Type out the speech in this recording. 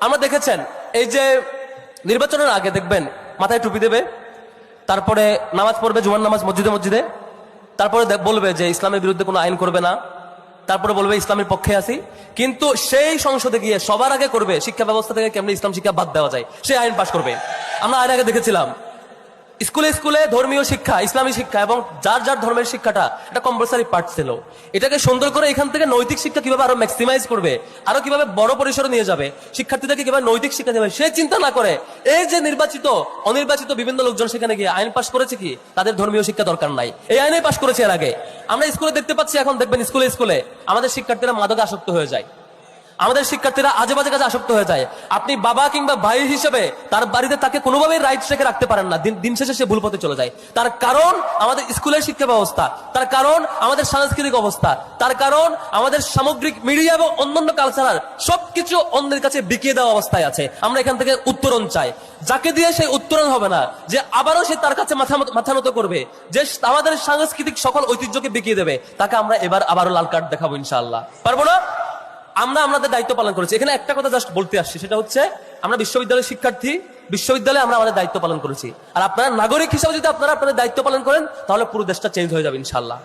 আমরা দেখেছেন এই যে নির্বাচনের আগে দেখবেন মাথায় টুপি দেবে, তারপরে নামাজ পড়বে, জুমার নামাজ মসজিদে মসজিদে, তারপরে বলবে যে ইসলামের বিরুদ্ধে কোনো আইন করবে না, তারপরে বলবে ইসলামের পক্ষে আছি। কিন্তু সেই সংসদে গিয়ে সবার আগে করবে শিক্ষা ব্যবস্থা থেকে কেমনি ইসলাম শিক্ষা বাদ দেওয়া যায় সেই আইন পাশ করবে। আমরা আইন আগে দেখেছিলাম স্কুলে স্কুলে ধর্মীয় শিক্ষা, ইসলামী শিক্ষা এবং যার যার ধর্মের শিক্ষাটা এটা কম্পালসারি পার্ট ছিল। এটাকে সুন্দর করে এখান থেকে নৈতিক শিক্ষা কিভাবে আরো ম্যাক্সিমাইজ করবে, আরো কিভাবে বড় পরিসরে নিয়ে যাবে, শিক্ষার্থীদেরকে কিভাবে নৈতিক শিক্ষা দেবে সে চিন্তা না করে এই যে নির্বাচিত অনির্বাচিত বিভিন্ন লোকজন সেখানে গিয়ে আইন পাশ করেছে কি তাদের ধর্মীয় শিক্ষা দরকার নাই, এই আইনে পাশ করেছে এর আগে। আমরা স্কুলে দেখতে পাচ্ছি, এখন দেখবেন স্কুলে স্কুলে আমাদের শিক্ষার্থীরা মাদকে আসক্ত হয়ে যায়, আমাদের শিক্ষার্থীরা আজে বাজে কাজে আসক্ত হয়ে যায়। আপনি বাবা কিংবা ভাই হিসেবে তার বাড়িতে তাকে কোনোভাবেই রাইটস রেখে রাখতে পারেন না, দিন শেষে সে ভুল পথে চলে যায়। তার কারণ আমাদের স্কুলের শিক্ষা ব্যবস্থা, তার কারণ আমাদের সাংস্কৃতিক অবস্থা, তার কারণ আমাদের সামগ্রিক মিডিয়া এবং অন্যান্য কালচারাল সবকিছু অন্যের কাছে বিকিয়ে দেওয়া অবস্থায় আছে। আমরা এখান থেকে উত্তরণ চাই, যাকে দিয়ে সেই উত্তরণ হবে না, যে আবারও সে তার কাছে মাথা নত করবে, যে আমাদের সাংস্কৃতিক সকল ঐতিহ্যকে বিকিয়ে দেবে, তাকে আমরা এবার আবারও লাল কার্ড দেখাবো ইনশাআল্লাহ। পারবো না? আমরা আমাদের দায়িত্ব পালন করেছি। এখানে একটা কথা জাস্ট বলতে আসছি, সেটা হচ্ছে আমরা বিশ্ববিদ্যালয়ের শিক্ষার্থী, বিশ্ববিদ্যালয়ে আমরা আমাদের দায়িত্ব পালন করেছি। আর আপনারা নাগরিক হিসেবে যদি আপনারা আপনাদের দায়িত্ব পালন করেন তাহলে পুরো দেশটা চেঞ্জ হয়ে যাবে ইনশাআল্লাহ।